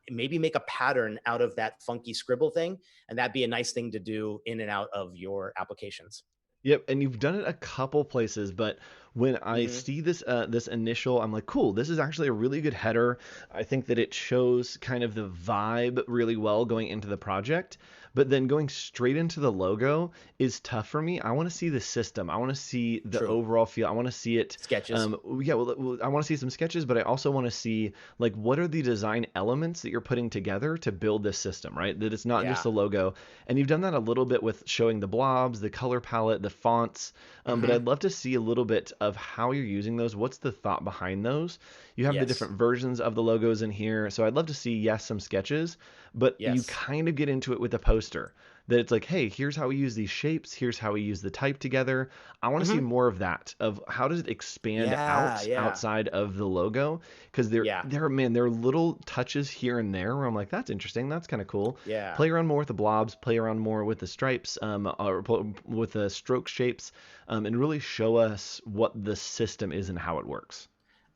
maybe make a pattern out of that funky scribble thing. And that'd be a nice thing to do in and out of your applications. Yep, and you've done it a couple places, but when I Hmm. see this initial, I'm like, cool, this is actually a really good header. I think that it shows kind of the vibe really well going into the project, but then going straight into the logo is tough for me. I want to see the system. I want to see the True. overall feel. I want to see it. Sketches. Yeah, well, I want to see some sketches, but I also want to see like what are the design elements that you're putting together to build this system, right? That it's not just Yeah. the logo. And you've done that a little bit with showing the blobs, the color palette, the fonts. But Hmm. I'd love to see a little bit of how you're using those. What's the thought behind those? You have the Yes. different versions of the logos in here. So I'd love to see, yes, some sketches, but you Yes. kind of get into it with a poster that it's like, hey, here's how we use these shapes. Here's how we use the type together. I want to see Hmm. more of that, of how does it expand Yeah. out Yeah. outside of the logo? Because Yeah. there are little touches here and there where I'm like, that's interesting. That's kind of cool. Yeah. Play around more with the blobs, play around more with the stripes, or with the stroke shapes, and really show us what the system is and how it works.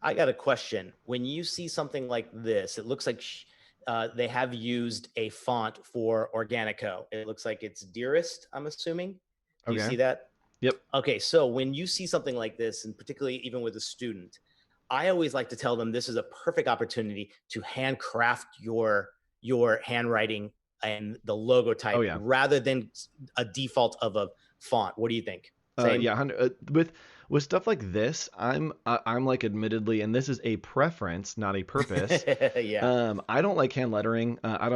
I got a question. When you see something like this, it looks like they have used a font for Organico. It looks like it's Dearest, I'm assuming. Do you Okay. see that? Yep. Okay, so when you see something like this, and particularly even with a student, I always like to tell them this is a perfect opportunity to handcraft your handwriting and the logo Oh type yeah. rather than a default of a font. What do you think? Same? Yeah, with stuff like this, I'm like admittedly, and this is a preference, not a purpose. Yeah. I don't like hand lettering. I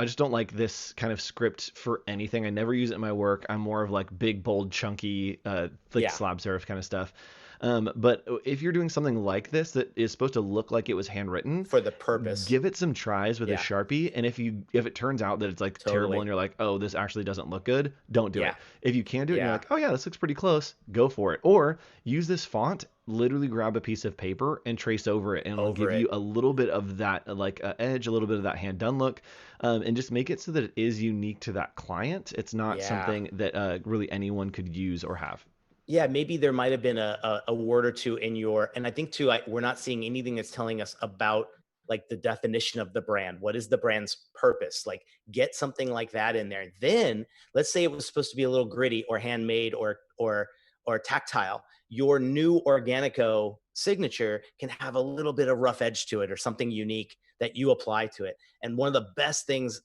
just don't like this kind of script for anything. I never use it in my work. I'm more of like big, bold, chunky, like Yeah. slab serif kind of stuff. But if you're doing something like this that is supposed to look like it was handwritten, For the purpose. give it some tries with a Yeah. Sharpie. And if it turns out that it's like terrible and Totally. you're like, oh, this actually doesn't look good, don't do Yeah. it. If you can do it and you're Yeah. like, oh yeah, this looks pretty close, go for it. Or use this font, literally grab a piece of paper and trace over it, and it'll Over give you it. a little bit of that like edge, a little bit of that hand done look, and just make it so that it is unique to that client. It's not Yeah. something that really anyone could use or have. Yeah, maybe there might have been a word or two in your, and I think too, we're not seeing anything that's telling us about like the definition of the brand. What is the brand's purpose? Like get something like that in there. Then let's say it was supposed to be a little gritty or handmade or tactile. Your new Organico signature can have a little bit of rough edge to it or something unique that you apply to it. And one of the best things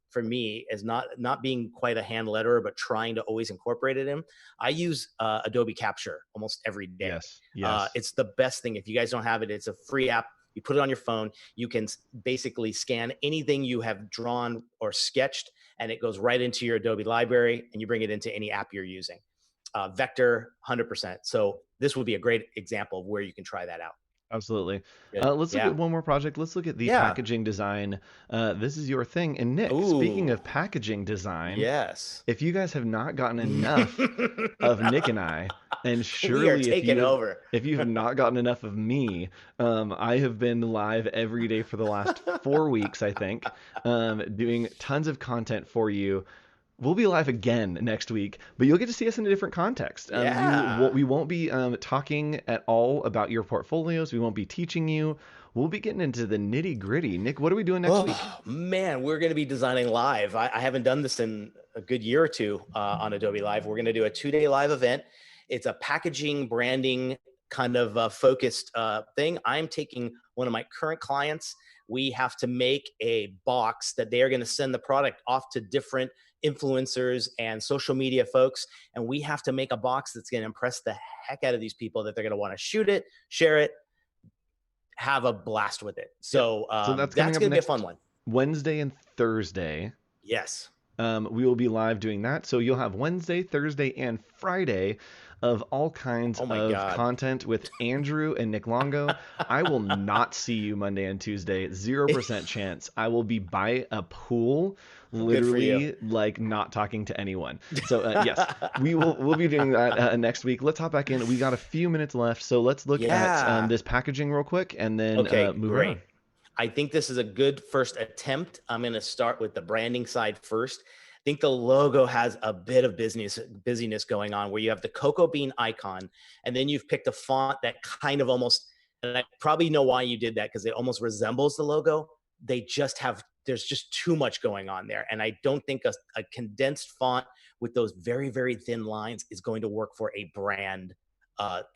for me is not being quite a hand letterer, but trying to always incorporate it in. I use Adobe Capture almost every day. Yes, yes. It's the best thing. If you guys don't have it, it's a free app. You put it on your phone. You can basically scan anything you have drawn or sketched, and it goes right into your Adobe library, and you bring it into any app you're using. Vector, 100%. So this would be a great example of where you can try that out. Absolutely. Good. Let's look Yeah. at one more project. Let's look at the Yeah. packaging design. This is your thing. And Nick, speaking Ooh. of packaging design, Yes. if you guys have not gotten enough of Nick and I, and We are surely taking over. if you have not gotten enough of me, I have been live every day for the last 4 weeks, I think, doing tons of content for you. We'll be live again next week, but you'll get to see us in a different context. Yeah. We won't be talking at all about your portfolios. We won't be teaching you. We'll be getting into the nitty gritty. Nick, what are we doing next week? Oh man, we're going to be designing live. I haven't done this in a good year or two on Adobe Live. We're going to do a 2-day live event. It's a packaging, branding kind of focused thing. I'm taking one of my current clients. We have to make a box that they are going to send the product off to different influencers and social media folks. And we have to make a box that's going to impress the heck out of these people that they're going to want to shoot it, share it, have a blast with it. Yep. So So that's coming that's up going to be a fun next one. Wednesday and Thursday. Yes. We will be live doing that. So you'll have Wednesday, Thursday, and Friday of all kinds Oh my of God. content with Andrew and Nick Longo. I will not see you Monday and Tuesday. 0% chance. I will be by a pool, Good for you. literally like not talking to anyone. So yes, we'll be doing that next week. Let's hop back in. We got a few minutes left, so let's look at Yeah. this packaging real quick and then Okay, move great. around. I think this is a good first attempt. I'm going to start with the branding side first. I think the logo has a bit of busyness going on where you have the cocoa bean icon, and then you've picked a font that kind of almost, and I probably know why you did that because it almost resembles the logo. They just have there's just too much going on there. And I don't think a condensed font with those very, very thin lines is going to work for a brand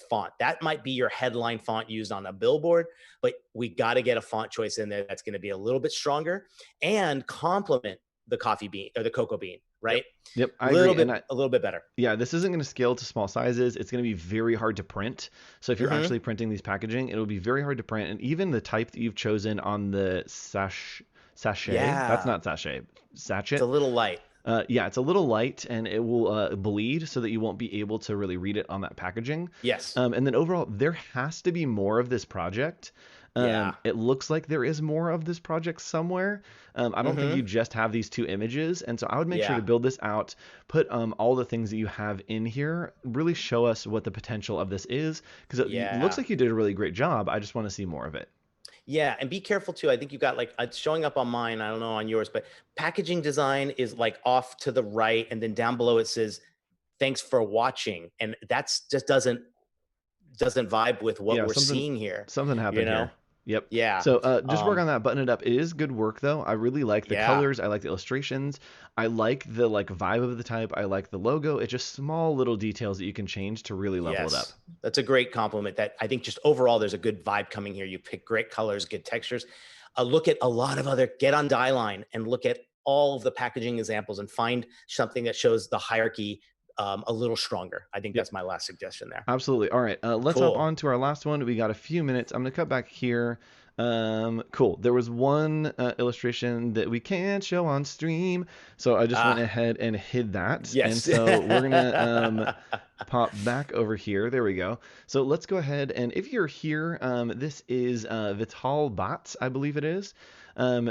font. That might be your headline font used on a billboard, but we got to get a font choice in there that's going to be a little bit stronger and complement the coffee bean or the cocoa bean, right? Yep, I Little agree. bit, And a little bit better. yeah, this isn't going to scale to small sizes. It's going to be very hard to print. So if you're Mm-hmm. actually printing these packaging, it'll be very hard to print. And even the type that you've chosen on the sachet, that's Yeah, not sachet, it's sachet. a little light. Yeah, it's a little light and it will bleed so that you won't be able to really read it on that packaging. Yes. And then overall, there has to be more of this project. Yeah. It looks like there is more of this project somewhere. I don't think Mm-hmm. you just have these two images. And so I would make sure Yeah. to build this out, put all the things that you have in here, really show us what the potential of this is, because it looks Yeah. like you did a really great job. I just want to see more of it. Yeah, and be careful too. I think you got like it's showing up on mine. I don't know on yours, but packaging design is like off to the right, and then down below it says "Thanks for watching," and that's just doesn't vibe with what Yeah, we're seeing here. something You happened know? here. Yep. Yeah. So just work on that, button it up. It is good work though. I really like the Yeah. colors. I like the illustrations. I like the like vibe of the type. I like the logo. It's just small little details that you can change to really level it up. Yes. That's a great compliment. That I think just overall there's a good vibe coming here. You pick great colors, good textures. Look at a lot of other. Get on Dieline and look at all of the packaging examples and find something that shows the hierarchy a little stronger. I think Yep. that's my last suggestion there. Absolutely. All right. Let's hop Cool. on to our last one. We got a few minutes. I'm going to cut back here. Cool. There was one illustration that we can't show on stream, so I just went Ah, ahead and hid that. And yes. so we're gonna pop back over here. There we go. So let's go ahead and if you're here, this is Vitthal Bhat, I believe it is.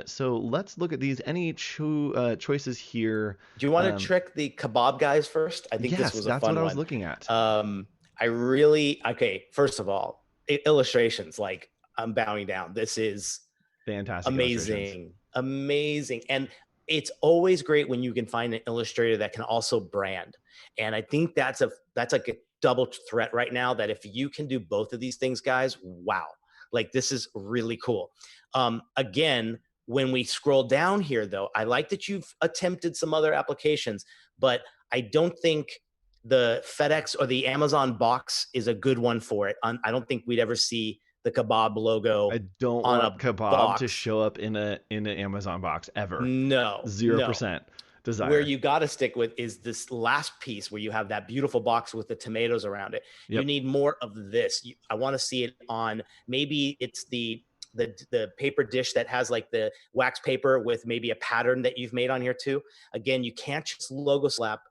So let's look at these. Any choices here? Do you want to Um, trick the kebab guys first? I think this yes, was a that's what fun I was one. looking at. I really, okay, first of all, illustrations, like I'm bowing down. This is Fantastic illustrations. amazing, amazing. And it's always great when you can find an illustrator that can also brand. And I think that's like a double threat right now, that if you can do both of these things, guys, wow. Like this is really cool. Again, when we scroll down here though, I like that you've attempted some other applications, but I don't think the FedEx or the Amazon box is a good one for it. I don't think we'd ever see the kebab logo I don't on want a kebab to box. show up in an Amazon box ever. No, no. 0% Where desire. you got to stick with is this last piece where you have that beautiful box with the tomatoes around it. You Yep. need more of this. I want to see it on, maybe it's the paper dish that has like the wax paper with maybe a pattern that you've made on here too. Again, you can't just logo slap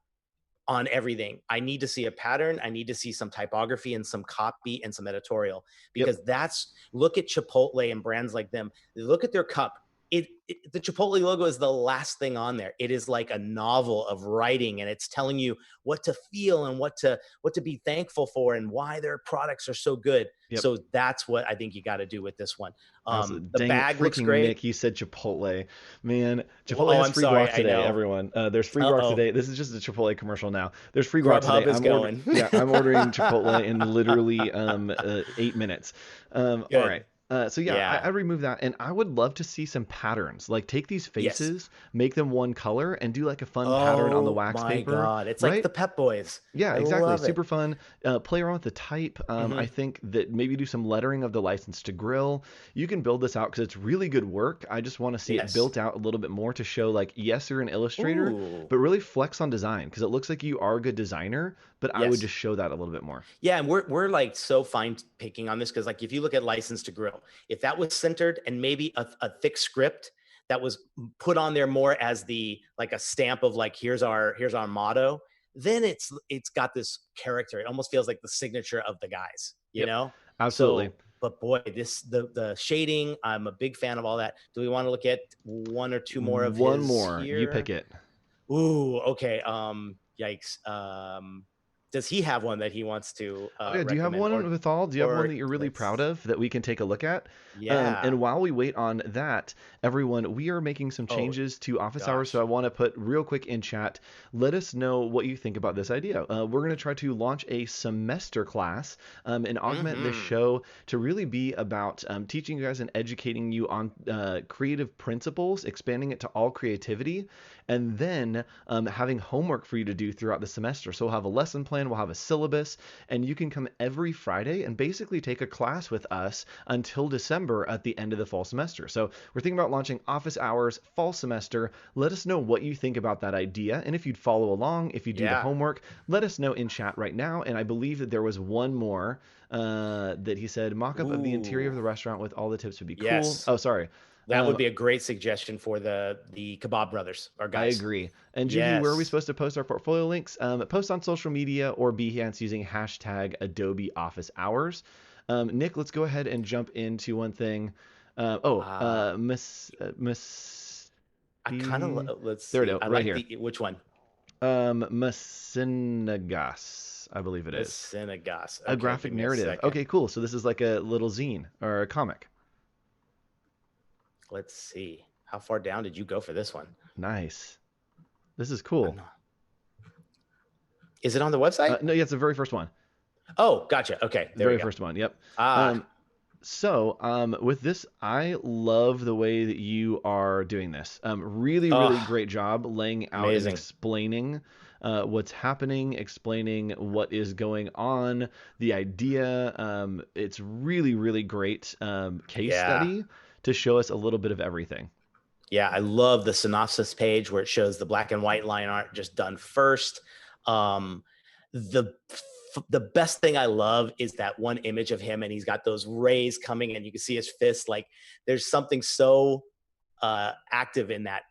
on everything. I need to see a pattern. I need to see some typography and some copy and some editorial, Yep. because look at Chipotle and brands like them. Look at their cup. The Chipotle logo is the last thing on there. It is like a novel of writing, and it's telling you what to feel and what to be thankful for and why their products are so good. Yep. So that's what I think you got to do with this one. Absolutely. The Dang it, bag looks freaking great. Nick, you said Chipotle. Man, Chipotle Oh, has I'm free sorry. guac I today, know. everyone. There's free guac Uh-oh. today. This is just a Chipotle commercial now. There's free guac Grubhub today. is going. Yeah, I'm ordering Chipotle in literally 8 minutes. All Good. right. So yeah, Yeah. I removed that, and I would love to see some patterns. Like take these Yes. faces, make them one color, and do like a fun pattern on the Oh wax my paper, God. It's like right? the Pep Boys. Yeah, I exactly. love it. Super fun. Play around with the type. I Hmm. think that maybe do some lettering of the license to grill. You can build this out because it's really good work. I just want to see it Yes. built out a little bit more to show like, yes, you're an illustrator, Ooh. but really flex on design because it looks like you are a good designer, but I would Yes. just show that a little bit more. Yeah, and we're like so fine picking on this, because like if you look at license to grill, if that was centered and maybe a thick script that was put on there more as the like a stamp of like here's our motto, then it's got this character. It almost feels like the signature of the guys, you Yep, know? absolutely. So, but boy, the shading, I'm a big fan of all that. Do we want to look at one or two more of One his more. You pick here? it. Ooh, okay. Yikes. does he have one that he wants to Oh yeah, do you have recommend, one with all? Do you have one or that you're really proud let's, of that we can take a look at? yeah. And while we wait on that, everyone, we are making some Oh changes to office hours, so I gosh. want to put real quick in chat. Let us know what you think about this idea. We're going to try to launch a semester class and augment this Mm-hmm. show to really be about teaching you guys and educating you on creative principles, expanding it to all creativity, and then having homework for you to do throughout the semester. So we'll have a lesson plan, we'll have a syllabus, and you can come every Friday and basically take a class with us until December at the end of the fall semester. So we're thinking about launching office hours fall semester. Let us know what you think about that idea, and if you'd follow along, if you do the Yeah. homework, let us know in chat right now. And I believe that there was one more that he said mock-up of the interior of Ooh. the restaurant with all the tips would be cool. Yes. Oh, sorry. That would be a great suggestion for the Kebab Brothers, our I guys. agree. And Juhi, where are we Yes. supposed to post our portfolio links? Post on social media or Behance using hashtag Adobe Office Hours. Nick, let's go ahead and jump into one thing. Uh, Miss. I kind of let's There we see. go, I right like here. the which one? Masinagas, I believe it Miss is. Senegas. A Okay, graphic give me a narrative. second. Okay, cool. So this is like a little zine or a comic. Let's see. How far down did you go for this one? Nice. This is I'm cool. not. Is it on the website? No, yeah, it's the very first one. Oh, gotcha. Okay, The there we very go. first one. Yep. Ah, Um, with this, I love the way that you are doing this. Really, really oh, great job laying out and amazing. explaining what's happening, explaining what is going on, the idea. It's really, really great case Yeah. study to show us a little bit of everything. Yeah, I love the synopsis page where it shows the black and white line art just done first. Um, the the best thing I love is that one image of him and he's got those rays coming and you can see his fist. Like there's something so active in that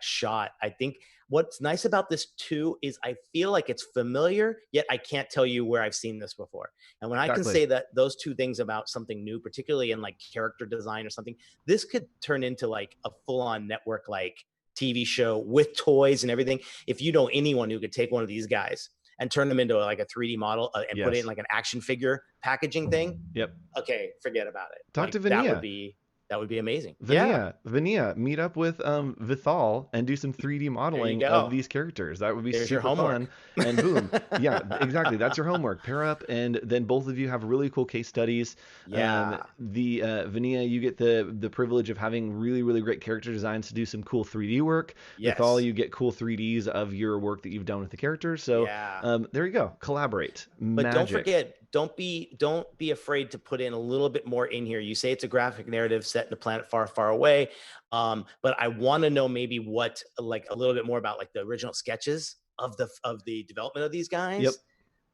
shot. I think what's nice about this too is I feel like it's familiar, yet I can't tell you where I've seen this before. And when I can Exactly. say that those two things about something new, particularly in like character design or something, this could turn into like a full-on network like TV show with toys and everything. If you know anyone who could take one of these guys and turn them into like a 3D model and put it in Yes. like an action figure packaging thing, Yep. okay, forget about it. Talk to Like that would Vania. be that would be amazing. Yeah, Vania, meet up with Vitthal and do some 3D there you modeling of go. these characters. That would be There's your super fun. homework. And boom, yeah, exactly. That's your homework. Pair up, and then both of you have really cool case studies. Yeah. The Vania, you get the privilege of having really, really great character designs to do some cool 3D work. Vitthal, Yes. you get cool 3Ds of your work that you've done with the characters. So Yeah. there you go. Collaborate. But don't Magic. forget, don't be afraid to put in a little bit more in here. You say it's a graphic narrative set in a planet far, far away. But I want to know maybe what like a little bit more about like the original sketches of the development of these guys. Yep.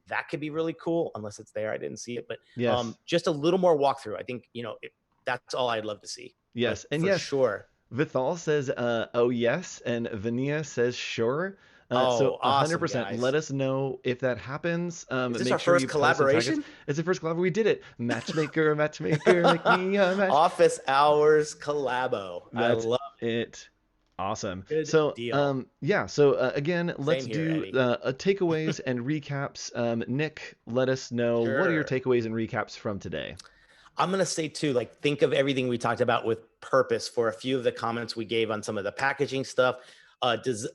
That could be really cool, unless it's there. I didn't see it, but Yes. just a little more walkthrough. I think that's all I'd love to see. But Yes. And for yes, sure. Vithal says, "Oh yes," and Vania says, "Sure." So Oh, awesome, 100%. Let guys. us know if that happens. Is this Make our sure first you post and tag us. collaboration? It's the first collab. We did it. Matchmaker, matchmaker, make me a match. Office hours collabo. I That's love it. Awesome. it. Good So, deal. yeah. So again, let's Same here, do Eddie. takeaways and recaps. Nick, let us know what are your Sure. takeaways and recaps from today. I'm gonna say too, like think of everything we talked about with purpose for a few of the comments we gave on some of the packaging stuff.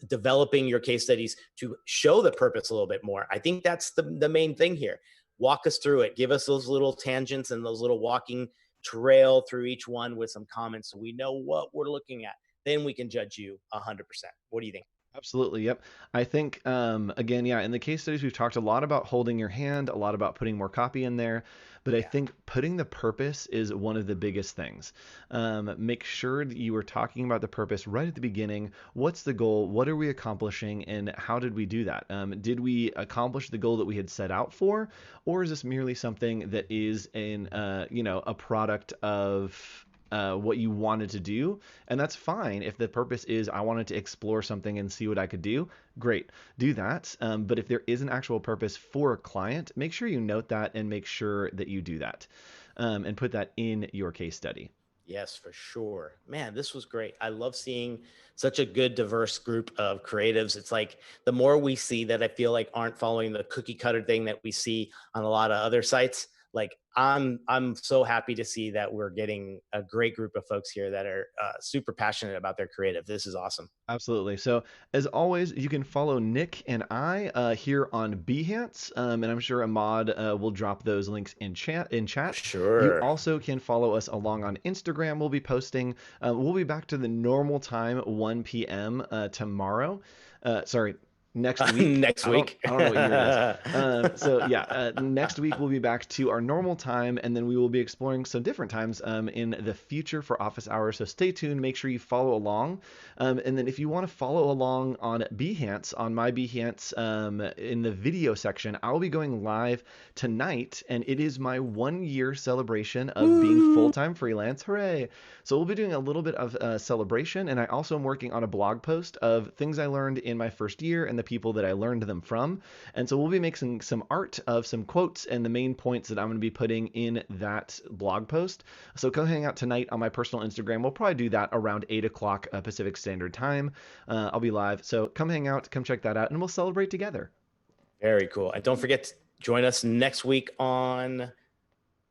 Developing your case studies to show the purpose a little bit more. I think that's the main thing here. Walk us through it. Give us those little tangents and those little walking trail through each one with some comments so we know what we're looking at. Then we can judge you 100%. What do you think? Absolutely. Yep. I think, again, yeah, in the case studies, we've talked a lot about holding your hand, a lot about putting more copy in there. But I Yeah. think putting the purpose is one of the biggest things. Make sure that you are talking about the purpose right at the beginning. What's the goal? What are we accomplishing? And how did we do that? Did we accomplish the goal that we had set out for? Or is this merely something that is a product of what you wanted to do? And that's fine if the purpose is I wanted to explore something and see what I could do. Great, do that. But if there is an actual purpose for a client, make sure you note that and make sure that you do that and put that in your case study. Yes, for sure. Man, this was great. I love seeing such a good, diverse group of creatives. It's like the more we see that I feel like aren't following the cookie cutter thing that we see on a lot of other sites. Like I'm so happy to see that we're getting a great group of folks here that are super passionate about their creative. This is awesome. Absolutely. So, as always, you can follow Nick and I here on Behance, and I'm sure Ahmad will drop those links in chat. For You sure. also can follow us along on Instagram. We'll be posting. We'll be back to the normal time, 1 p.m. Tomorrow. Sorry, next week. Next week. I don't know what year it is. So yeah, next week we'll be back to our normal time, and then we will be exploring some different times in the future for office hours. So stay tuned. Make sure you follow along. And then if you want to follow along on Behance, on my Behance, in the video section, I'll be going live tonight, and it is my 1 year celebration of being Woo! full-time freelance. Hooray! So we'll be doing a little bit of celebration, and I also am working on a blog post of things I learned in my first year and the people that I learned them from. And so we'll be making some art of some quotes and the main points that I'm going to be putting in that blog post. So come hang out tonight on my personal Instagram. We'll probably do that around 8 o'clock Pacific Standard Time. I'll be live. So come hang out, come check that out, and we'll celebrate together. Very cool. And don't forget to join us next week on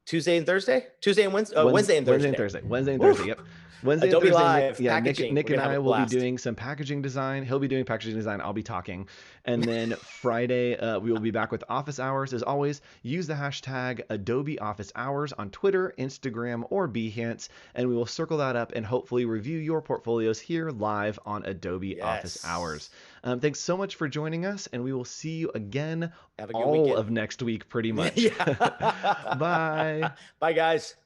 Tuesday and Thursday? Tuesday and Wednesday? Wednesday and Wednesday and Thursday. Thursday. Wednesday and Thursday. Woof. Yep. Wednesday and Adobe Thursday, Nick, Live, yeah, packaging. Nick We're and going to have I a will be blast. doing some packaging design. He'll be doing packaging design. I'll be talking. And then Friday, we will be back with office hours. As always, use the hashtag Adobe Office Hours on Twitter, Instagram, or Behance, and we will circle that up and hopefully review your portfolios here live on Adobe Office Hours. Yes. Thanks so much for joining us, and we will see you again Have a good all weekend. of next week, pretty much. Yeah. Bye. Bye, guys.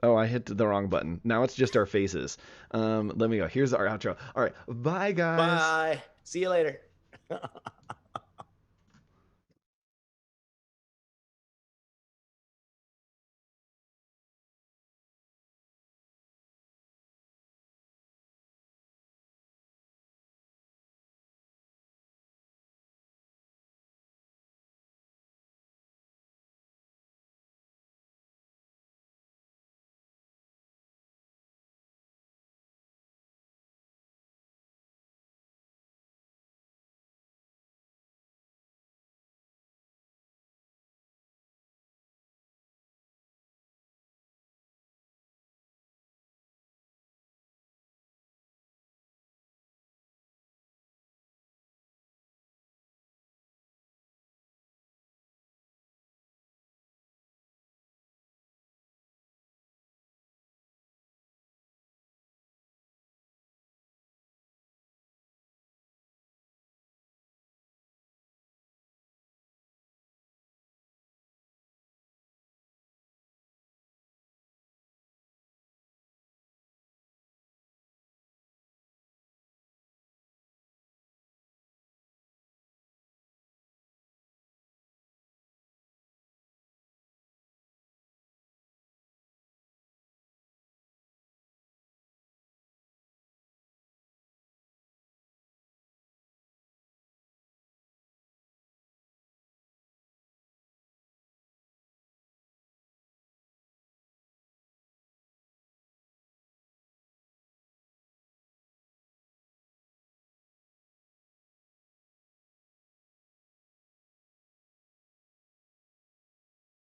Oh, I hit the wrong button. Now it's just our faces. Let me go. Here's our outro. All right. Bye, guys. Bye. See you later.